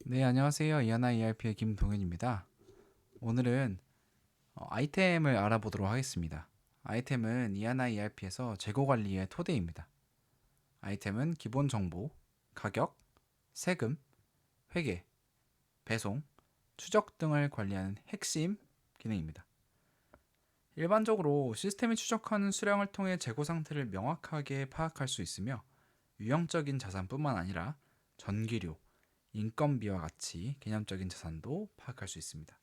네, 안녕하세요. 이하나 ERP의 김동현입니다. 오늘은 아이템을 알아보도록 하겠습니다. 아이템은 이하나 ERP에서 재고 관리의 토대입니다. 아이템은 기본 정보, 가격, 세금, 회계, 배송, 추적 등을 관리하는 핵심 기능입니다. 일반적으로 시스템이 추적하는 수량을 통해 재고 상태를 명확하게 파악할 수 있으며 유형적인 자산뿐만 아니라 전기료, 인건비와 같이 개념적인 자산도 파악할 수 있습니다.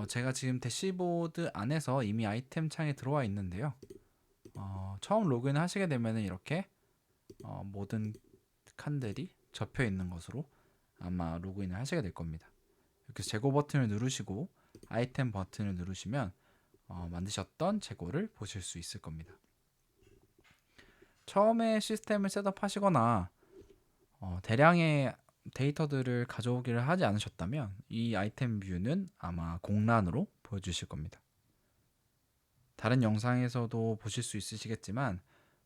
제가 지금 대시보드 안에서 이미 아이템 창에 들어와 있는데요. 처음 로그인 하시게 되면 이렇게 모든 칸들이 접혀 있는 것으로 아마 로그인을 하시게 될 겁니다. 이렇게 재고 버튼을 누르시고 아이템 버튼을 누르시면 만드셨던 재고를 보실 수 있을 겁니다. 처음에 시스템을 셋업하시거나 대량의 데이터들을 가져오기를 하지 않으셨다면 이 아이템 뷰는 아마 공란으로 보여주실 겁니다. 다른 영상에서도 보실 수 있으시겠지만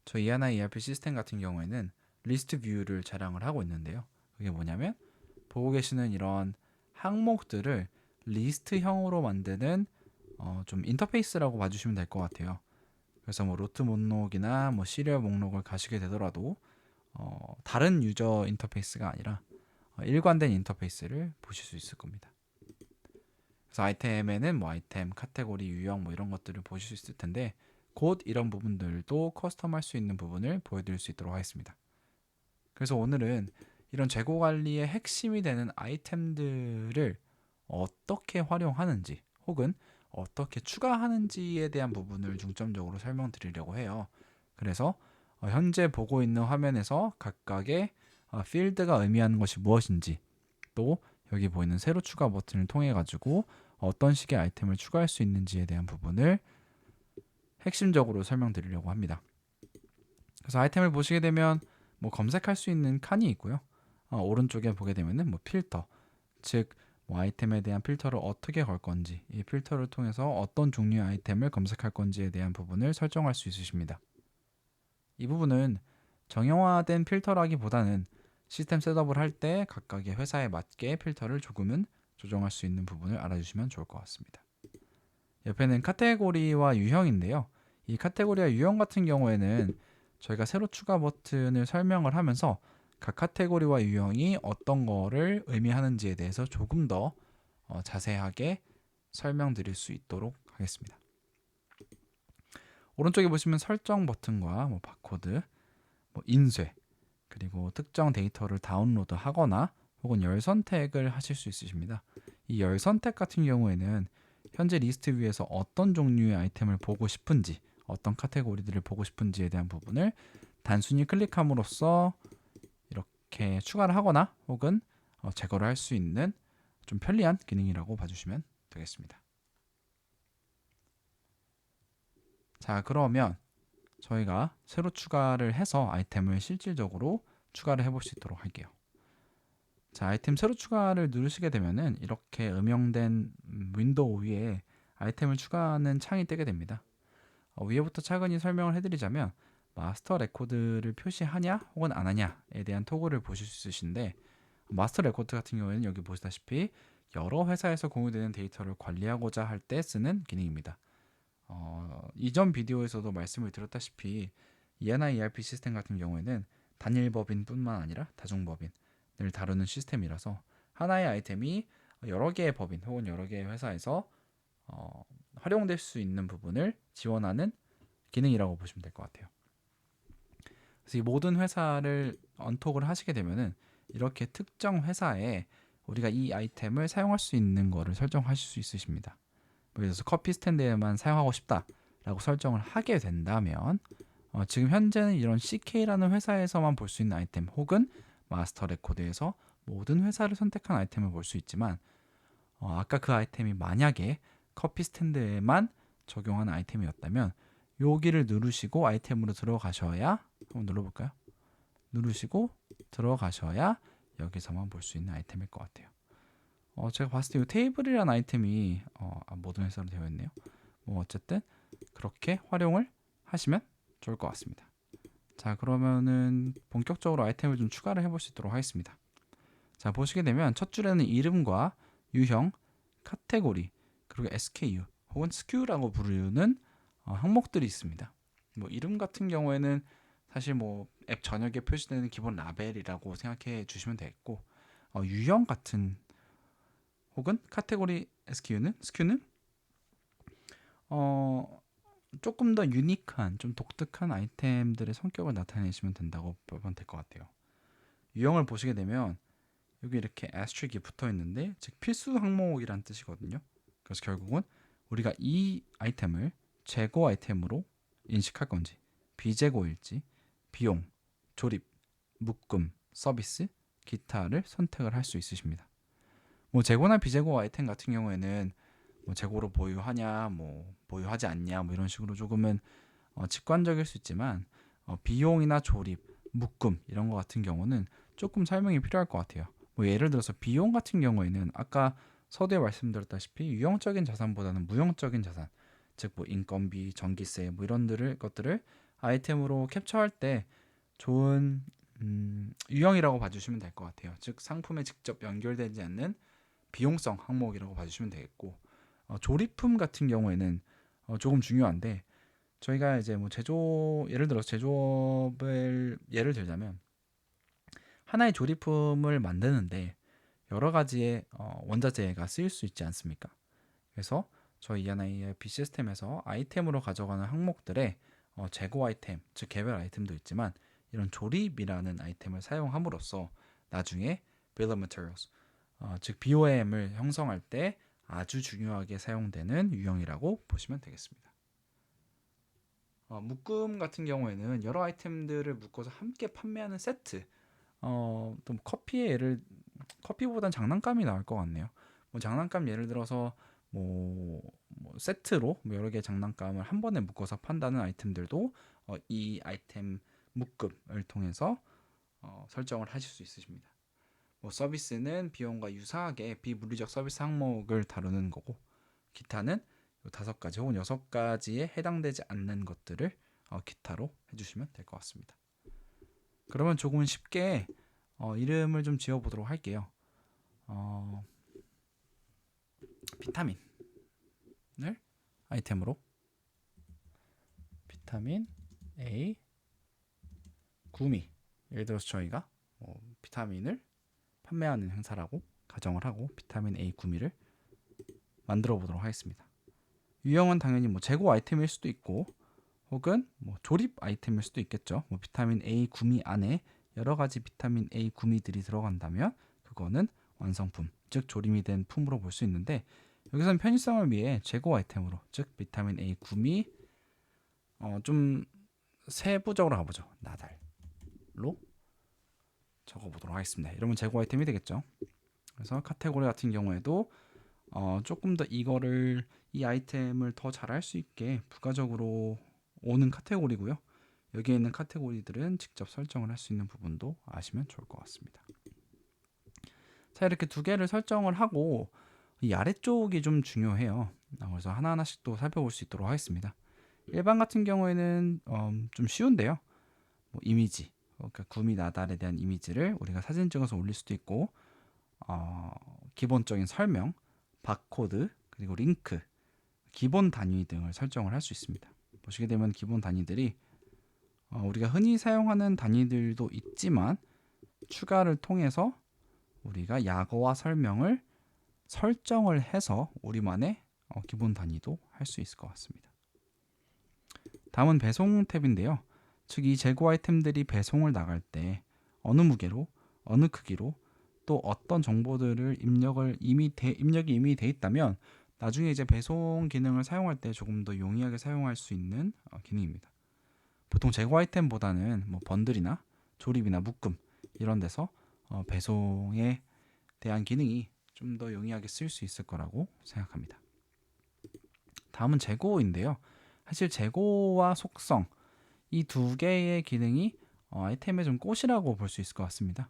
저희 이하나 ERP 시스템 같은 경우에는 리스트 뷰를 자랑을 하고 있는데요. 그게 뭐냐면 보고 계시는 이런 항목들을 리스트형으로 만드는 좀 인터페이스라고 봐주시면 될 것 같아요. 그래서 뭐 로트 목록이나 뭐 시리얼 목록을 가시게 되더라도 다른 유저 인터페이스가 아니라 일관된 인터페이스를 보실 수 있을 겁니다. 그래서 아이템에는 뭐 아이템, 카테고리, 유형 뭐 이런 것들을 보실 수 있을 텐데 곧 이런 부분들도 커스텀할 수 있는 부분을 보여드릴 수 있도록 하겠습니다. 그래서 오늘은 이런 재고 관리의 핵심이 되는 아이템들을 어떻게 활용하는지 혹은 어떻게 추가하는지에 대한 부분을 중점적으로 설명드리려고 해요. 그래서 현재 보고 있는 화면에서 각각의 필드가 의미하는 것이 무엇인지, 또 여기 보이는 새로 추가 버튼을 통해 가지고 어떤 식의 아이템을 추가할 수 있는지에 대한 부분을 핵심적으로 설명드리려고 합니다. 그래서 아이템을 보시게 되면 뭐 검색할 수 있는 칸이 있고요. 오른쪽에 보게 되면은 뭐 필터, 즉 뭐 아이템에 대한 필터를 어떻게 걸 건지, 이 필터를 통해서 어떤 종류의 아이템을 검색할 건지에 대한 부분을 설정할 수 있으십니다. 이 부분은 정형화된 필터라기보다는 시스템 셋업을 할 때 각각의 회사에 맞게 필터를 조금은 조정할 수 있는 부분을 알아주시면 좋을 것 같습니다. 옆에는 카테고리와 유형인데요. 이 카테고리와 유형 같은 경우에는 저희가 새로 추가 버튼을 설명을 하면서 각 카테고리와 유형이 어떤 거를 의미하는지에 대해서 조금 더 자세하게 설명드릴 수 있도록 하겠습니다. 오른쪽에 보시면 설정 버튼과 뭐 바코드, 뭐 인쇄, 그리고 특정 데이터를 다운로드 하거나 혹은 열 선택을 하실 수 있으십니다. 이 열 선택 같은 경우에는 현재 리스트 위에서 어떤 종류의 아이템을 보고 싶은지, 어떤 카테고리들을 보고 싶은지에 대한 부분을 단순히 클릭함으로써 이렇게 추가를 하거나 혹은 제거를 할 수 있는 좀 편리한 기능이라고 봐주시면 되겠습니다. 자, 그러면 저희가 새로 추가를 해서 아이템을 실질적으로 추가를 해볼 수 있도록 할게요. 자, 아이템 새로 추가를 누르시게 되면은 이렇게 음영된 윈도우 위에 아이템을 추가하는 창이 뜨게 됩니다. 위에부터 차근히 설명을 해드리자면 마스터 레코드를 표시하냐 혹은 안 하냐에 대한 토글을 보실 수 있으신데, 마스터 레코드 같은 경우에는 여기 보시다시피 여러 회사에서 공유되는 데이터를 관리하고자 할 때 쓰는 기능입니다. 이전 비디오에서도 말씀을 드렸다시피 ENI ERP 시스템 같은 경우에는 단일 법인뿐만 아니라 다중법인을 다루는 시스템이라서 하나의 아이템이 여러 개의 법인 혹은 여러 개의 회사에서 활용될 수 있는 부분을 지원하는 기능이라고 보시면 될 것 같아요. 그래서 이 모든 회사를 언톡을 하시게 되면은 이렇게 특정 회사에 우리가 이 아이템을 사용할 수 있는 거를 설정하실 수 있으십니다. 예를 들어서 커피 스탠드에만 사용하고 싶다라고 설정을 하게 된다면 지금 현재는 이런 CK라는 회사에서만 볼 수 있는 아이템 혹은 마스터 레코드에서 모든 회사를 선택한 아이템을 볼 수 있지만 아까 그 아이템이 만약에 커피 스탠드에만 적용하는 아이템이었다면 여기를 누르시고 아이템으로 들어가셔야, 한번 눌러볼까요? 누르시고 들어가셔야 여기서만 볼 수 있는 아이템일 것 같아요. 제가 봤을 때 이 테이블이라는 아이템이 모든 회사로 되어 있네요. 뭐 어쨌든 그렇게 활용을 하시면 좋을 것 같습니다. 자, 그러면은 본격적으로 아이템을 좀 추가를 해볼 수 있도록 하겠습니다. 자, 보시게 되면 첫 줄에는 이름과 유형, 카테고리, 그리고 SKU 혹은 SKU라고 부르는 항목들이 있습니다. 뭐 이름 같은 경우에는 사실 뭐 앱 전역에 표시되는 기본 라벨이라고 생각해 주시면 되겠고, 유형 같은 혹은 카테고리 SKU는 조금 더 유니크한, 좀 독특한 아이템들의 성격을 나타내시면 된다고 보면 될 것 같아요. 유형을 보시게 되면 여기 이렇게 asterisk이 붙어 있는데, 즉 필수 항목이란 뜻이거든요. 그래서 결국은 우리가 이 아이템을 재고 아이템으로 인식할 건지, 비재고일지, 비용, 조립, 묶음, 서비스, 기타를 선택을 할 수 있으십니다. 뭐 재고나 비재고 아이템 같은 경우에는 뭐 재고로 보유하냐, 뭐 보유하지 않냐, 뭐 이런 식으로 조금은 직관적일 수 있지만, 비용이나 조립, 묶음 이런 거 같은 경우는 조금 설명이 필요할 것 같아요. 뭐 예를 들어서 비용 같은 경우에는 아까 서두에 말씀드렸다시피 유형적인 자산보다는 무형적인 자산, 즉 뭐 인건비, 전기세 뭐 이런 것들을 아이템으로 캡처할 때 좋은 유형이라고 봐주시면 될 것 같아요. 즉 상품에 직접 연결되지 않는 비용성 항목이라고 봐주시면 되겠고, 조립품 같은 경우에는 조금 중요한데, 저희가 이제 뭐 예를 들어서 제조업을 예를 들자면 하나의 조립품을 만드는데 여러 가지의 원자재가 쓰일 수 있지 않습니까? 그래서 저희 ENIP 시스템에서 아이템으로 가져가는 항목들의 재고 아이템, 즉 개별 아이템도 있지만, 이런 조립이라는 아이템을 사용함으로써 나중에 Bill of Materials, 즉 BOM을 형성할 때 아주 중요하게 사용되는 유형이라고 보시면 되겠습니다. 묶음 같은 경우에는 여러 아이템들을 묶어서 함께 판매하는 세트, 또 커피보단 장난감이 나을 것 같네요. 뭐 장난감 예를 들어서 뭐 세트로 뭐 여러 개의 장난감을 한 번에 묶어서 판다는 아이템들도 이 아이템 묶음을 통해서 설정을 하실 수 있으십니다. 뭐 서비스는 비용과 유사하게 비물리적 서비스 항목을 다루는 거고, 기타는 5가지 혹은 6가지에 해당되지 않는 것들을 기타로 해주시면 될 것 같습니다. 그러면 조금 쉽게 이름을 좀 지어보도록 할게요. 비타민을 아이템으로 비타민 A 구미, 예를 들어서 저희가 비타민을 판매하는 행사라고 가정을 하고 비타민 A 구미를 만들어 보도록 하겠습니다. 유형은 당연히 뭐 재고 아이템일 수도 있고 혹은 뭐 조립 아이템일 수도 있겠죠. 뭐 비타민 A 구미 안에 여러 가지 비타민 A 구미들이 들어간다면 그거는 완성품, 즉 조림이 된 품으로 볼 수 있는데, 여기서는 편의성을 위해 재고 아이템으로, 즉 비타민 A 구미 좀 세부적으로 가보죠. 나달로 적어보도록 하겠습니다. 이러면 재고 아이템이 되겠죠. 그래서 카테고리 같은 경우에도 조금 더 이 아이템을 더 잘할 수 있게 부가적으로 오는 카테고리고요. 여기에 있는 카테고리들은 직접 설정을 할 수 있는 부분도 아시면 좋을 것 같습니다. 자, 이렇게 2개를 설정을 하고 이 아래쪽이 좀 중요해요. 그래서 하나하나씩 또 살펴볼 수 있도록 하겠습니다. 일반 같은 경우에는 좀 쉬운데요. 뭐 이미지, 그러니까 구미 나달에 대한 이미지를 우리가 사진 찍어서 올릴 수도 있고, 기본적인 설명, 바코드, 그리고 링크, 기본 단위 등을 설정을 할 수 있습니다. 보시게 되면 기본 단위들이 우리가 흔히 사용하는 단위들도 있지만 추가를 통해서 우리가 약어와 설명을 설정을 해서 우리만의 기본 단위도 할 수 있을 것 같습니다. 다음은 배송 탭인데요. 즉 이 재고 아이템들이 배송을 나갈 때 어느 무게로, 어느 크기로, 또 어떤 정보들을 입력이 이미 돼 있다면 나중에 이제 배송 기능을 사용할 때 조금 더 용이하게 사용할 수 있는 기능입니다. 보통 재고 아이템보다는 뭐 번들이나 조립이나 묶음 이런 데서 배송에 대한 기능이 좀 더 용이하게 쓸 수 있을 거라고 생각합니다. 다음은 재고인데요. 사실 재고와 속성 이 2개의 기능이 아이템의 좀 꽃이라고 볼 수 있을 것 같습니다.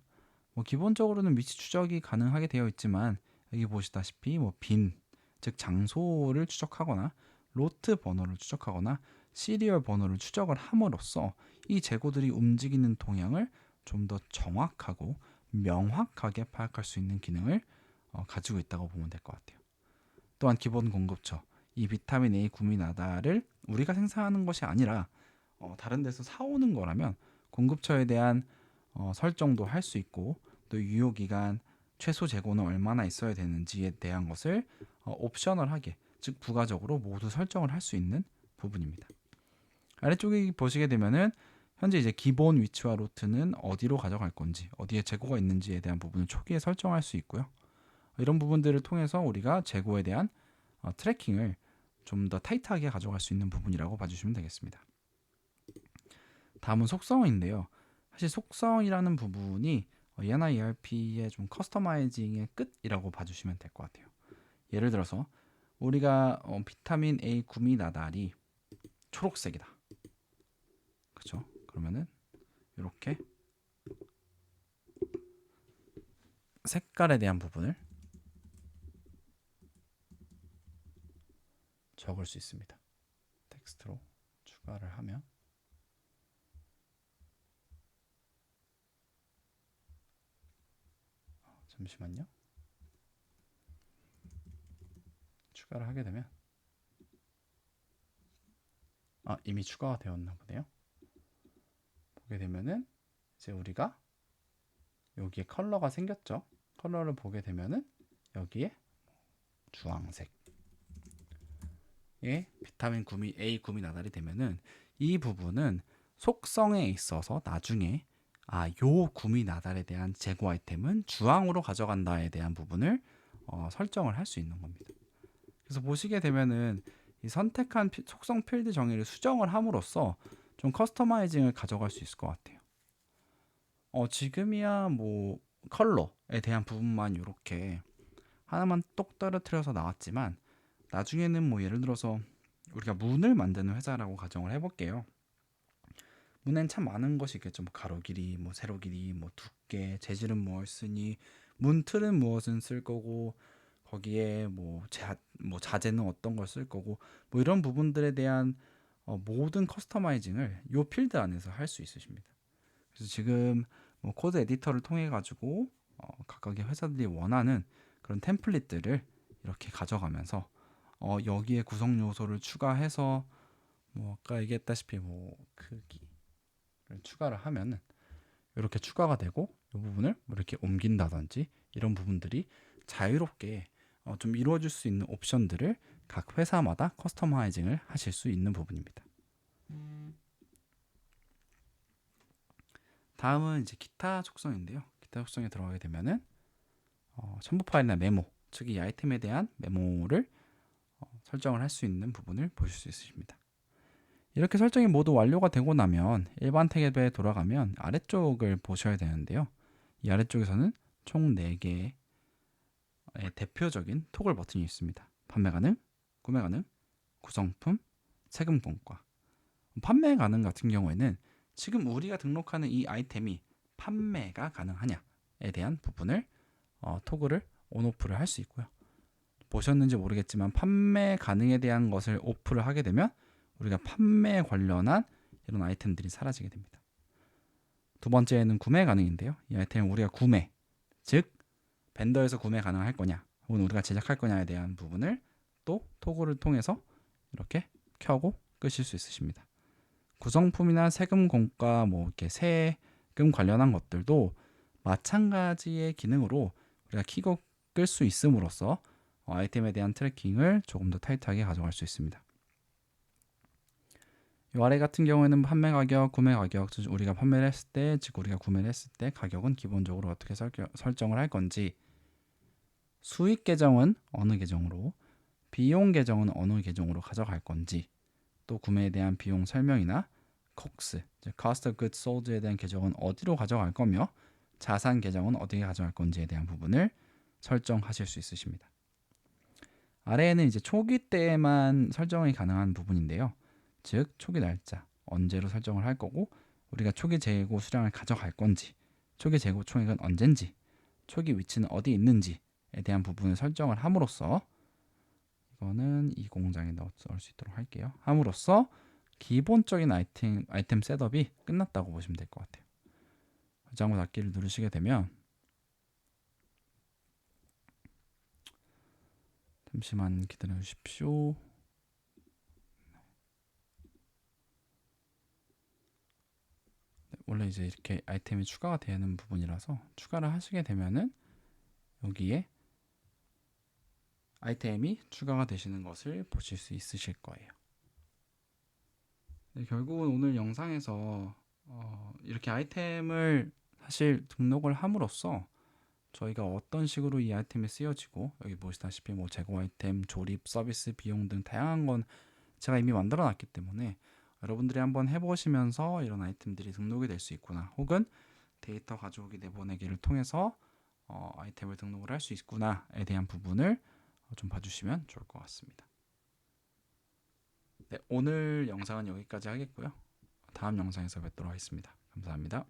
뭐 기본적으로는 위치 추적이 가능하게 되어 있지만 여기 보시다시피 뭐 즉 장소를 추적하거나 로트 번호를 추적하거나 시리얼 번호를 추적을 함으로써 이 재고들이 움직이는 동향을 좀 더 정확하고 명확하게 파악할 수 있는 기능을 가지고 있다고 보면 될 것 같아요. 또한 기본 공급처, 이 비타민 A 구미나다를 우리가 생산하는 것이 아니라 다른 데서 사오는 거라면 공급처에 대한 설정도 할 수 있고, 또 유효기간, 최소 재고는 얼마나 있어야 되는지에 대한 것을 옵셔널하게, 즉 부가적으로 모두 설정을 할 수 있는 부분입니다. 아래쪽에 보시게 되면은 현재 이제 기본 위치와 루트는 어디로 가져갈 건지, 어디에 재고가 있는지에 대한 부분을 초기에 설정할 수 있고요. 이런 부분들을 통해서 우리가 재고에 대한 트래킹을 좀 더 타이트하게 가져갈 수 있는 부분이라고 봐주시면 되겠습니다. 다음은 속성인데요. 사실 속성이라는 부분이 ENI ERP의 좀 커스터마이징의 끝이라고 봐주시면 될 것 같아요. 예를 들어서 우리가 비타민 A 구미나달이 초록색이다. 그렇죠? 그러면은 이렇게 색깔에 대한 부분을 적을 수 있습니다. 텍스트로 추가를 하면 잠시만요. 추가를 하게 되면 이미 추가가 되었나 보네요. 보게 되면은 이제 우리가 여기에 컬러가 생겼죠. 컬러를 보게 되면은 여기에 주황색의 비타민 A 구미나달이 되면은 이 부분은 속성에 있어서 나중에 요 구미나달에 대한 재고 아이템은 주황으로 가져간다에 대한 부분을 설정을 할 수 있는 겁니다. 그래서 보시게 되면은 이 선택한 속성 필드 정의를 수정을 함으로써 좀 커스터마이징을 가져갈 수 있을 것 같아요. 지금이야 뭐 컬러에 대한 부분만 이렇게 하나만 똑 떨어뜨려서 나왔지만, 나중에는 뭐 예를 들어서 우리가 문을 만드는 회사라고 가정을 해볼게요. 문엔 참 많은 것이 있겠죠. 뭐 가로 길이, 뭐 세로 길이, 뭐 두께, 재질은 무엇을 쓰니, 문 틀은 무엇은 쓸 거고, 거기에 뭐 자재는 어떤 걸 쓸 거고, 뭐 이런 부분들에 대한 모든 커스터마이징을 요 필드 안에서 할 수 있으십니다. 그래서 지금 뭐 코드 에디터를 통해 가지고 각각의 회사들이 원하는 그런 템플릿들을 이렇게 가져가면서 여기에 구성 요소를 추가해서 뭐 아까 얘기했다시피 뭐 크기를 추가를 하면은 이렇게 추가가 되고, 이 부분을 뭐 이렇게 옮긴다든지 이런 부분들이 자유롭게 좀 이루어질 수 있는 옵션들을 각 회사마다 커스터마이징을 하실 수 있는 부분입니다. 다음은 이제 기타 속성인데요. 기타 속성에 들어가게 되면은 첨부 파일이나 메모, 즉 이 아이템에 대한 메모를 설정을 할 수 있는 부분을 보실 수 있으십니다. 이렇게 설정이 모두 완료가 되고 나면 일반 탭에 돌아가면 아래쪽을 보셔야 되는데요. 이 아래쪽에서는 총 4개의 대표적인 토글 버튼이 있습니다. 판매 가능, 구매 가능, 구성품, 세금 공과. 판매 가능 같은 경우에는 지금 우리가 등록하는 이 아이템이 판매가 가능하냐에 대한 부분을 토글을 온오프를 할 수 있고요. 보셨는지 모르겠지만 판매 가능에 대한 것을 오프를 하게 되면 우리가 판매에 관련한 이런 아이템들이 사라지게 됩니다. 두 번째는 구매 가능인데요. 이 아이템은 우리가 구매, 즉 벤더에서 구매 가능할 거냐, 혹은 우리가 제작할 거냐에 대한 부분을 또 토글을 통해서 이렇게 켜고 끄실 수 있으십니다. 구성품이나 세금 공과 뭐 이렇게 세금 관련한 것들도 마찬가지의 기능으로 우리가 키고 끌 수 있음으로써 아이템에 대한 트래킹을 조금 더 타이트하게 가져갈 수 있습니다. 이 아래 같은 경우에는 판매 가격, 구매 가격, 우리가 판매를 했을 때, 즉 우리가 구매를 했을 때 가격은 기본적으로 어떻게 설정을 할 건지, 수익 계정은 어느 계정으로, 비용 계정은 어느 계정으로 가져갈 건지, 또 구매에 대한 비용 설명이나 COGS, Cost of Goods Sold에 대한 계정은 어디로 가져갈 거며, 자산 계정은 어디에 가져갈 건지에 대한 부분을 설정하실 수 있으십니다. 아래에는 이제 초기 때에만 설정이 가능한 부분인데요. 즉 초기 날짜, 언제로 설정을 할 거고, 우리가 초기 재고 수량을 가져갈 건지, 초기 재고 총액은 언젠지, 초기 위치는 어디 있는지에 대한 부분을 설정을 함으로써, 이거는 이 공장에 넣을 수 있도록 할게요. 함으로써 기본적인 아이템 셋업이 끝났다고 보시면 될 것 같아요. 저장고 닫기를 누르시게 되면 잠시만 기다려 주십시오. 네, 원래 이제 이렇게 아이템이 추가가 되는 부분이라서 추가를 하시게 되면은 여기에 아이템이 추가가 되시는 것을 보실 수 있으실 거예요. 네, 결국은 오늘 영상에서 이렇게 아이템을 사실 등록을 함으로써 저희가 어떤 식으로 이 아이템이 쓰여지고 여기 보시다시피 뭐 제공 아이템, 조립, 서비스, 비용 등 다양한 건 제가 이미 만들어 놨기 때문에 여러분들이 한번 해보시면서 이런 아이템들이 등록이 될 수 있구나, 혹은 데이터 가져오기 내보내기를 통해서 아이템을 등록을 할 수 있구나에 대한 부분을 좀 봐주시면 좋을 것 같습니다. 네, 오늘 영상은 여기까지 하겠고요. 다음 영상에서 뵙도록 하겠습니다. 감사합니다.